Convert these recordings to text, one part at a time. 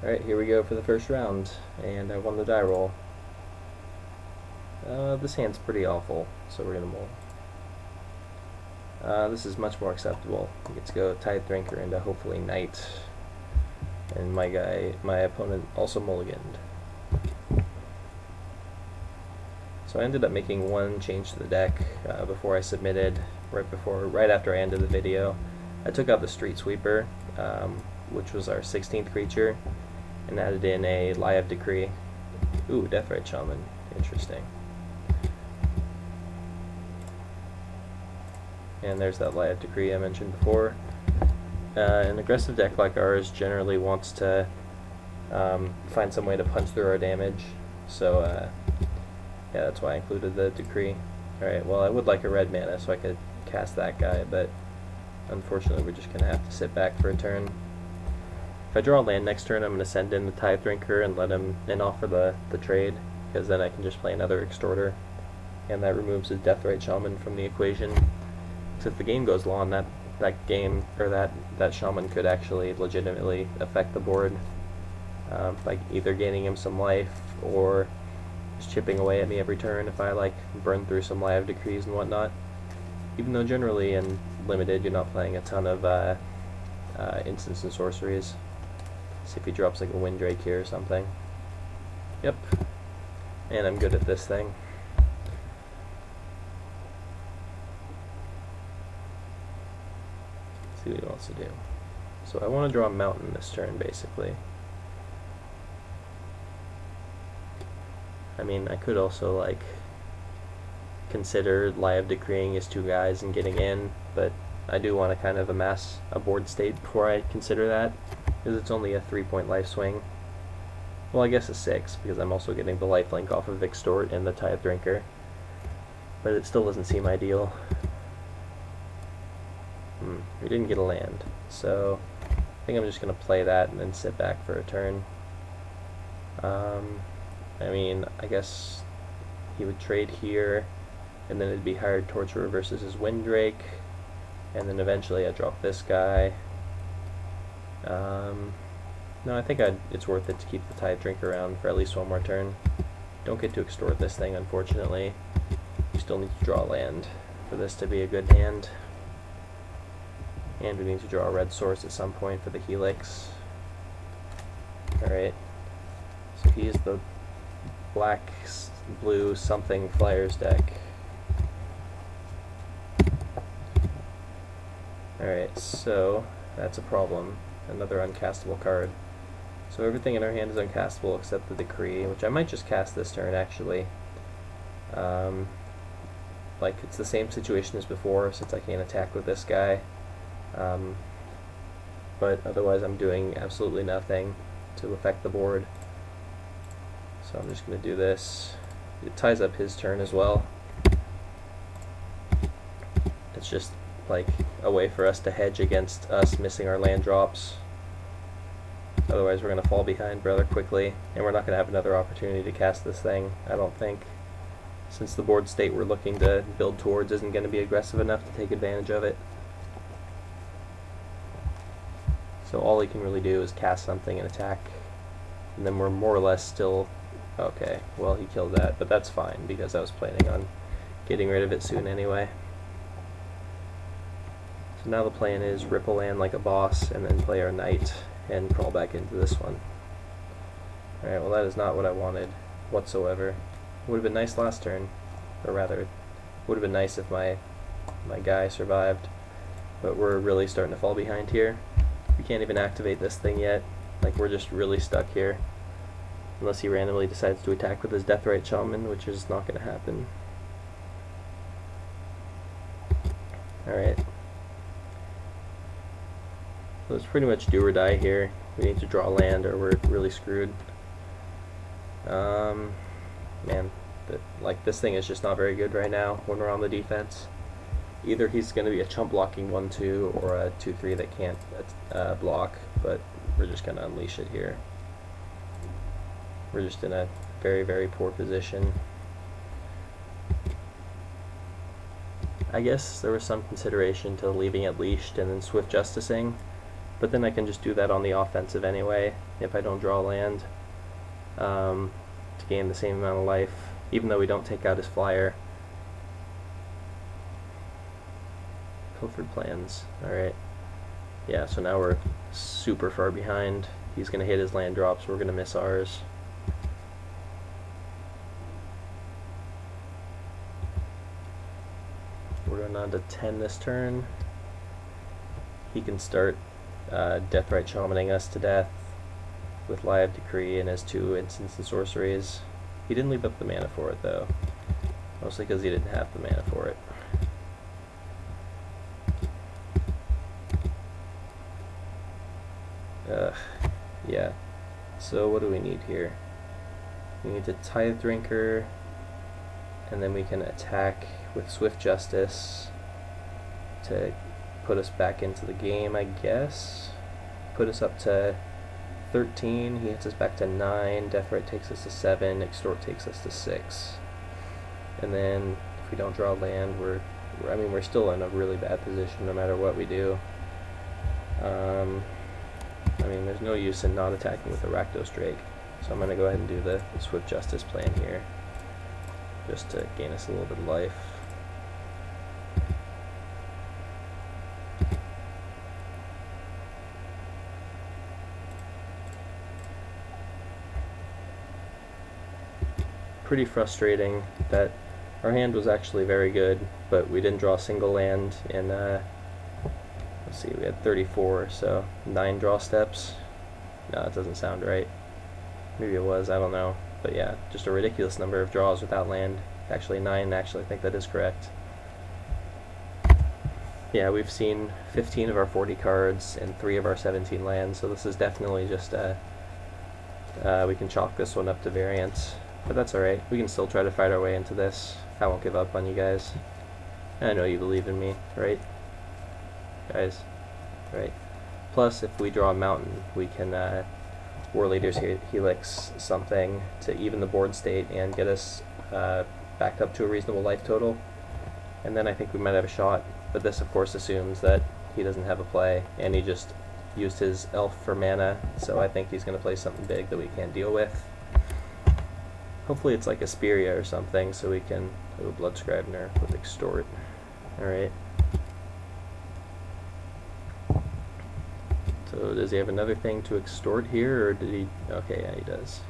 Alright, here we go for the first round, and I won the die roll. This hand's pretty awful, so we're gonna mull. This is much more acceptable. We get to go Tide Drinker into hopefully Knight, and my opponent also mulliganed. So I ended up making one change to the deck before I submitted, right after I ended the video. I took out the Street Sweeper, which was our 16th creature, and added in a Lie of Decree. Ooh, Deathrite Shaman. Interesting. And there's that Lie of Decree I mentioned before. An aggressive deck like ours generally wants to find some way to punch through our damage, so yeah, that's why I included the Decree. Alright, well I would like a red mana so I could cast that guy, but unfortunately we're just going to have to sit back for a turn. If I draw a land next turn, I'm going to send in the Tithe Drinker and let him offer the trade, because then I can just play another Extorter, and that removes his Deathrite Shaman from the equation. So if the game goes long, that Shaman could actually legitimately affect the board, by either gaining him some life or just chipping away at me every turn if I like burn through some Lie of Decrees and whatnot. Even though generally in limited you're not playing a ton of instants and sorceries. See if he drops like a Windrake here or something. Yep. And I'm good at this thing. Let's see what he wants to do. So I want to draw a mountain this turn, basically. I mean, I could also like consider Lie of Decreeing his two guys and getting in, but I do want to kind of amass a board state before I consider that, because it's only a 3-point life swing. Well, I guess a 6, because I'm also getting the lifelink off of Extort and the Tithe Drinker, but it still doesn't seem ideal. We didn't get a land, so I think I'm just going to play that and then sit back for a turn. I mean, I guess he would trade here, and then it'd be Hired Torturer versus his Windrake, and then eventually I'd drop this guy. No, I think it's worth it to keep the Tithe Drink around for at least one more turn. Don't get to extort this thing, unfortunately. You still need to draw land for this to be a good hand. And we need to draw a red source at some point for the Helix. Alright. So he is the black, blue, something Flyers deck. Alright, so that's a problem. Another uncastable card. So everything in our hand is uncastable except the Decree, which I might just cast this turn actually. Like it's the same situation as before since I can't attack with this guy. But otherwise I'm doing absolutely nothing to affect the board. So I'm just going to do this. It ties up his turn as well. It's just like a way for us to hedge against us missing our land drops. Otherwise we're going to fall behind rather quickly, and we're not going to have another opportunity to cast this thing, I don't think. Since the board state we're looking to build towards isn't going to be aggressive enough to take advantage of it. So all he can really do is cast something and attack, and then we're more or less still... Okay, well he killed that, but that's fine because I was planning on getting rid of it soon anyway. So now the plan is rip a land like a boss and then play our Knight and crawl back into this one. Alright, well that is not what I wanted whatsoever. It would have been nice last turn, or rather, it would have been nice if my guy survived, but we're really starting to fall behind here. We can't even activate this thing yet, like we're just really stuck here. Unless he randomly decides to attack with his Deathrite Shaman, which is not going to happen. Alright. So it's pretty much do or die here. We need to draw land or we're really screwed. Man, like this thing is just not very good right now when we're on the defense. Either he's going to be a chump blocking 1-2 or a 2-3 that can't block, but we're just going to unleash it here. We're just in a very, very poor position. I guess there was some consideration to leaving it leashed and then swift justicing, but then I can just do that on the offensive anyway if I don't draw land, to gain the same amount of life, even though we don't take out his flyer. Pilfered plans. Alright. Yeah, so now we're super far behind. He's going to hit his land drops, we're going to miss ours. We're going on to 10 this turn. He can start Deathrite Shamaning us to death with Live Decree and his 2 instants and sorceries. He didn't leave up the mana for it though, mostly because he didn't have the mana for it. Yeah. So what do we need here? We need to Tithe Drinker, and then we can attack with Swift Justice to put us back into the game, I guess. Put us up to 13, he hits us back to 9, Deathrite takes us to 7, Extort takes us to 6. And then if we don't draw land, we're still in a really bad position no matter what we do. There's no use in not attacking with the Rakdos Drake, so I'm going to go ahead and do the Swift Justice plan here, just to gain us a little bit of life. Pretty frustrating that our hand was actually very good, but we didn't draw a single land in, let's see, we had 34, so 9 draw steps. No, that doesn't sound right. Maybe it was, I don't know. But yeah, just a ridiculous number of draws without land. Actually 9, actually I think that is correct. Yeah, we've seen 15 of our 40 cards and 3 of our 17 lands, so this is definitely just, we can chalk this one up to variance. But that's alright, we can still try to fight our way into this. I won't give up on you guys. I know you believe in me, right? Guys, right? Plus, if we draw a mountain, we can War Leader's Helix something to even the board state and get us backed up to a reasonable life total. And then I think we might have a shot. But this, of course, assumes that he doesn't have a play, and he just used his elf for mana, so I think he's going to play something big that we can't deal with. Hopefully it's like Asperia or something, so we can do a Blood Scrivener with Extort. Alright. So does he have another thing to extort here, or did he? Okay, yeah, he does.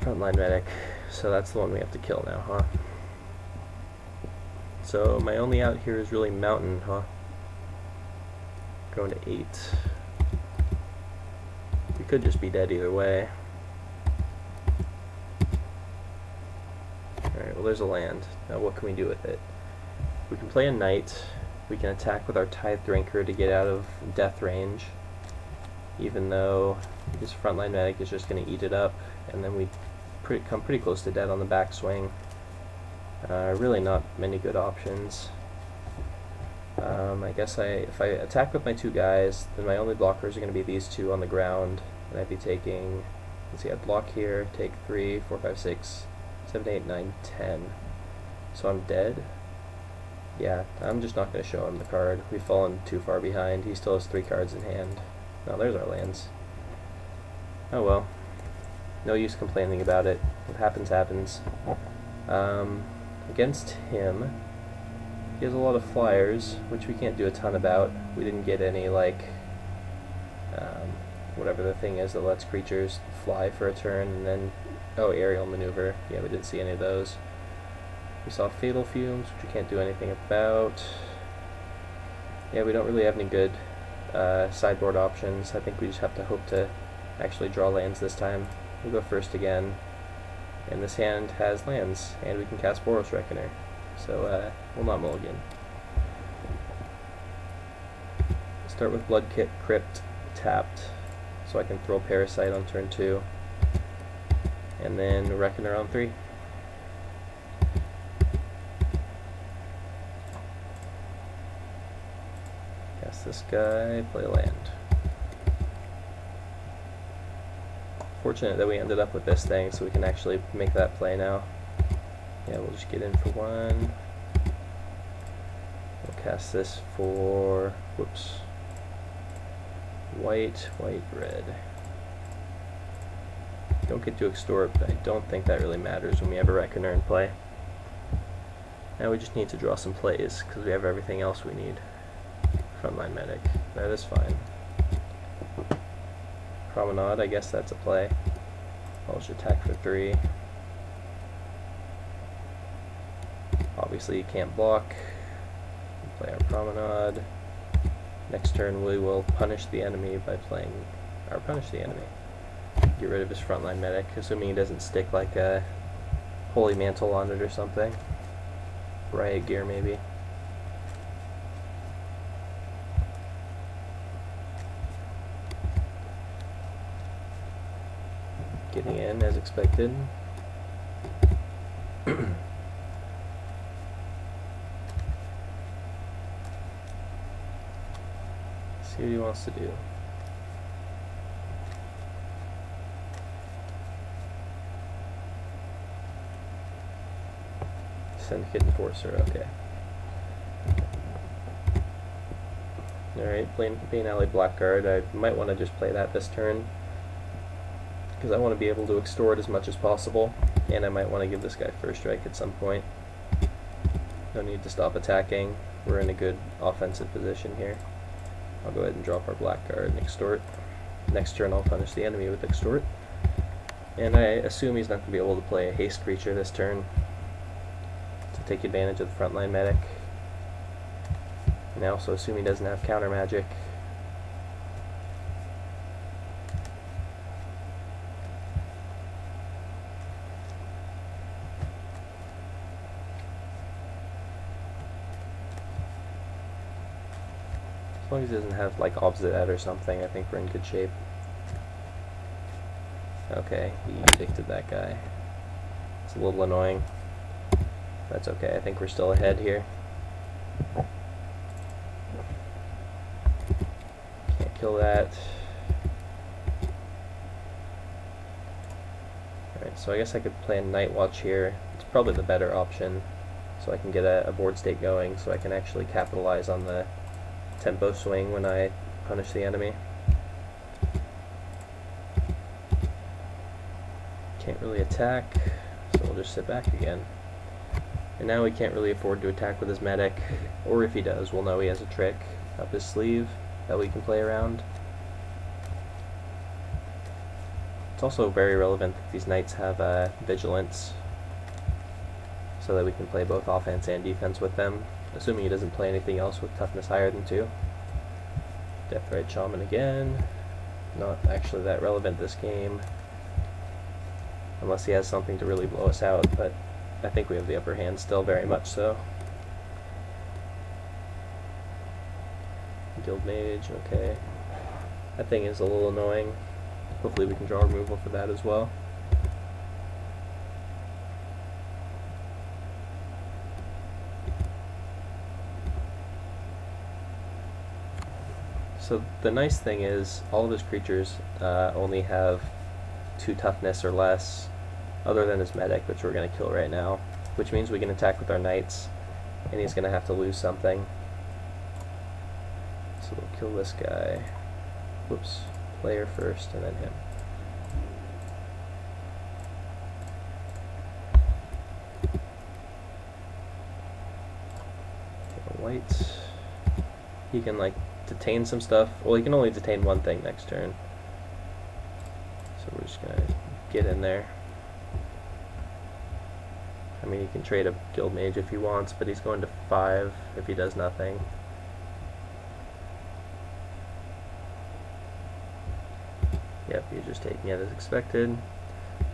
Frontline Medic. So that's the one we have to kill now, huh? So my only out here is really Mountain, huh? Going to 8. We could just be dead either way. Alright, well there's a land. Now what can we do with it? We can play a Knight. We can attack with our Tithe Drinker to get out of death range, even though his Frontline Medic is just going to eat it up, and then we come pretty close to dead on the backswing. Really not many good options. I guess if I attack with my 2 guys, then my only blockers are going to be these 2 on the ground, and I'd be taking, let's see, I'd block here, take 3, 4, 5, 6, 7, 8, 9, 10. So I'm dead. Yeah, I'm just not going to show him the card. We've fallen too far behind. He still has 3 cards in hand. Oh, there's our lands. Oh well. No use complaining about it. What happens, happens. Against him, he has a lot of flyers, which we can't do a ton about. We didn't get any, like, whatever the thing is that lets creatures fly for a turn, and then, oh, aerial maneuver. Yeah, we didn't see any of those. We saw Fatal Fumes, which we can't do anything about. Yeah, we don't really have any good sideboard options. I think we just have to hope to actually draw lands this time. We'll go first again. And this hand has lands, and we can cast Boros Reckoner. So, we'll not mulligan. Start with Blood Crypt tapped, so I can throw Parasite on turn 2. And then Reckoner on 3. This guy, play land. Fortunate that we ended up with this thing, so we can actually make that play now. Yeah, we'll just get in for 1. cast this for, whoops, white, white, red. Don't get to extort, but I don't think that really matters when we have a Reckoner in play. Now we just need to draw some plays, because we have everything else we need. Frontline Medic, that is fine. Promenade, I guess that's a play. I'll just attack for 3. Obviously you can't block. Play our Promenade. Next turn we will punish the enemy by playing our Punish the Enemy. Get rid of his Frontline Medic, assuming he doesn't stick like a Holy Mantle on it or something. Riot Gear maybe. Getting in as expected. See what he wants to do. Syndicate Enforcer, okay. Alright, being Allied Blackguard, I might want to just play that this turn, because I want to be able to extort as much as possible, and I might want to give this guy first strike at some point. No need to stop attacking, we're in a good offensive position here. I'll go ahead and drop our Blackguard and extort. Next turn I'll punish the enemy with extort. And I assume he's not going to be able to play a haste creature this turn to take advantage of the Frontline Medic. And I also assume he doesn't have counter magic. As long as he doesn't have like opposite that or something, I think we're in good shape. Okay, he evicted that guy. It's a little annoying. That's okay, I think we're still ahead here. Can't kill that. Alright, so I guess I could play a Night Watch here. It's probably the better option, so I can get a board state going, so I can actually capitalize on the tempo swing when I punish the enemy. Can't really attack, so we'll just sit back again. And now we can't really afford to attack with his medic, or if he does, we'll know he has a trick up his sleeve that we can play around. It's also very relevant that these knights have vigilance, so that we can play both offense and defense with them, assuming he doesn't play anything else with toughness higher than 2. Deathrite Shaman again, not actually that relevant this game, unless he has something to really blow us out, but I think we have the upper hand still, very much so. Guild Mage, okay. That thing is a little annoying. Hopefully we can draw removal for that as well. So the nice thing is, all of his creatures only have 2 toughness or less, other than his medic, which we're going to kill right now, which means we can attack with our knights, and he's going to have to lose something. So we'll kill this guy. Whoops. Player first, and then him. White. He can, like, detain some stuff. Well, he can only detain one thing next turn. So we're just going to get in there. I mean, he can trade a Guild Mage if he wants, but he's going to 5 if he does nothing. Yep, he's just taking it as expected.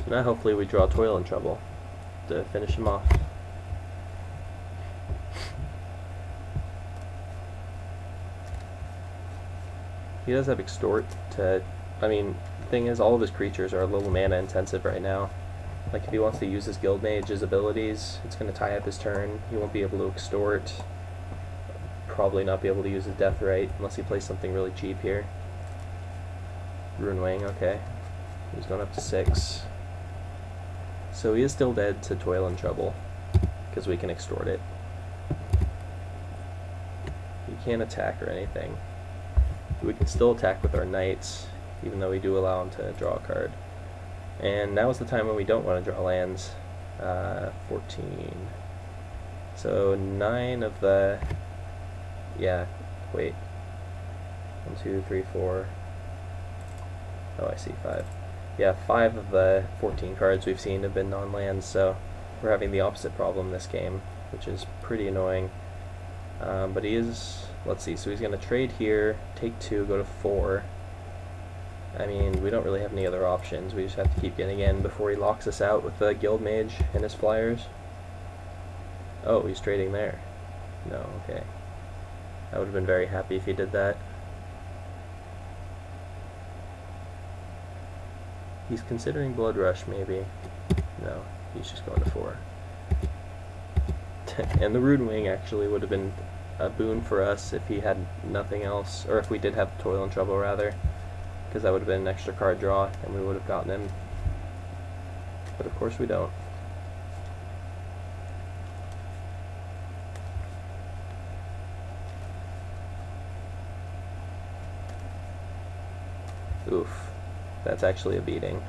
So now hopefully we draw Toil and Trouble to finish him off. He does have Extort to, I mean, the thing is, all of his creatures are a little mana intensive right now. Like, if he wants to use his Guild Mage's abilities, it's going to tie up his turn. He won't be able to extort. Probably not be able to use his Deathrite unless he plays something really cheap here. Rune Wing, okay. He's going up to 6. So he is still dead to Toil and Trouble, because we can extort it. can't attack or anything. We can still attack with our knights, even though we do allow him to draw a card. And now is the time when we don't want to draw lands. 14. So 9 of the... Yeah, wait. 1, 2, 3, 4. Oh, I see, 5. Yeah, 5 of the 14 cards we've seen have been non-lands, so we're having the opposite problem this game, which is pretty annoying. But he is... Let's see, so he's going to trade here, take 2, go to 4. I mean, we don't really have any other options. We just have to keep getting in before he locks us out with the Guild Mage and his flyers. Oh, he's trading there. No, okay. I would have been very happy if he did that. He's considering Blood Rush, maybe. No, he's just going to 4. And the Rune Wing actually would have been a boon for us if he had nothing else, or if we did have Toil and Trouble rather, because that would have been an extra card draw and we would have gotten him. But of course we don't. Oof, that's actually a beating.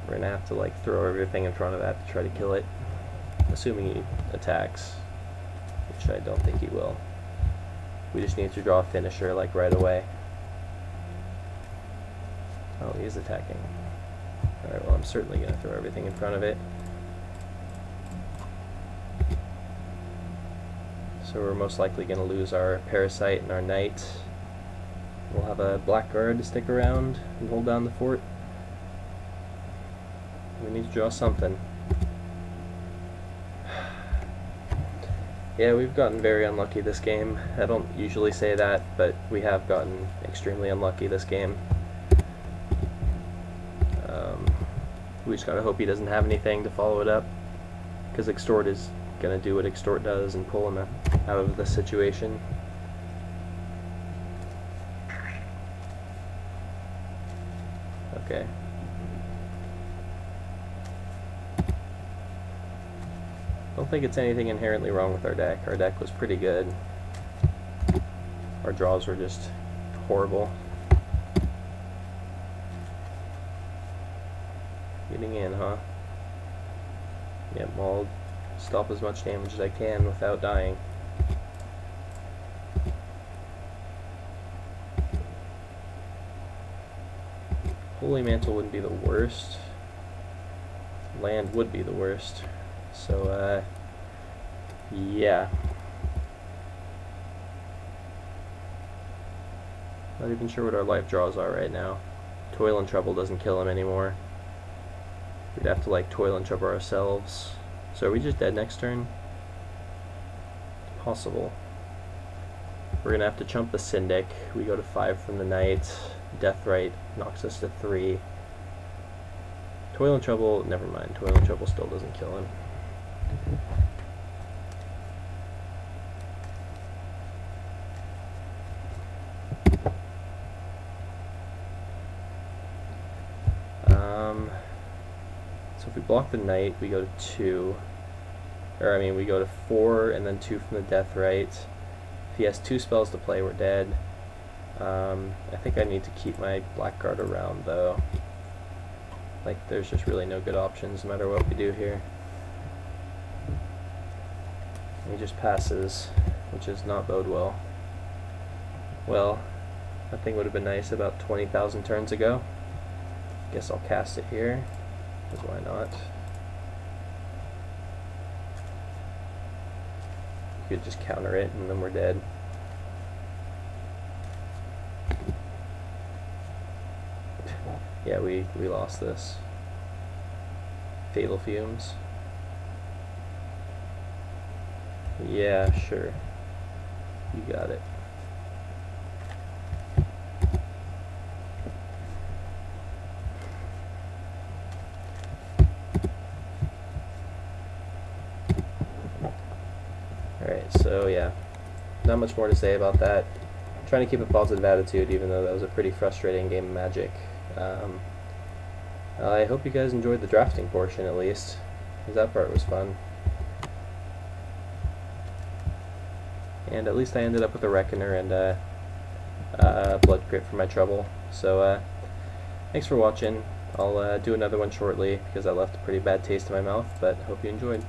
We're gonna have to like throw everything in front of that to try to kill it, assuming he attacks, which I don't think he will. We just need to draw a finisher like right away. Oh, he is attacking. Alright, well I'm certainly going to throw everything in front of it. So we're most likely going to lose our Parasite and our Knight. We'll have a Blackguard to stick around and hold down the fort. We need to draw something. Yeah, we've gotten very unlucky this game. I don't usually say that, but we have gotten extremely unlucky this game. We just gotta hope he doesn't have anything to follow it up, because Extort is gonna do what Extort does and pull him out of the situation. Okay. I don't think it's anything inherently wrong with our deck. Our deck was pretty good. Our draws were just horrible. Getting in, huh? Yep, I'll stop as much damage as I can without dying. Holy Mantle wouldn't be the worst. Land would be the worst. So, yeah. Not even sure what our life draws are right now. Toil and Trouble doesn't kill him anymore. We'd have to like Toil and Trouble ourselves. So are we just dead next turn? Possible. We're gonna have to chump the Syndic. We go to 5 from the Knight. Deathrite knocks us to 3. Toil and Trouble, never mind. Toil and Trouble still doesn't kill him. So if we block the Knight, we go to 2. Or I mean, we go to 4 and then 2 from the Deathrite. If he has 2 spells to play, we're dead. I think I need to keep my Blackguard around though. Like, there's just really no good options no matter what we do here. He just passes, which does not bode well. Well, that thing would have been nice about 20,000 turns ago. Guess I'll cast it here, because why not? You could just counter it and then we're dead. Yeah, we lost this. Fatal Fumes. Yeah, sure. You got it. Alright, so yeah. Not much more to say about that. I'm trying to keep a positive attitude even though that was a pretty frustrating game of Magic. I hope you guys enjoyed the drafting portion at least, because that part was fun. and at least I ended up with a Reckoner and a Blood Crit for my trouble. So thanks for watching. I'll do another one shortly because I left a pretty bad taste in my mouth, but hope you enjoyed.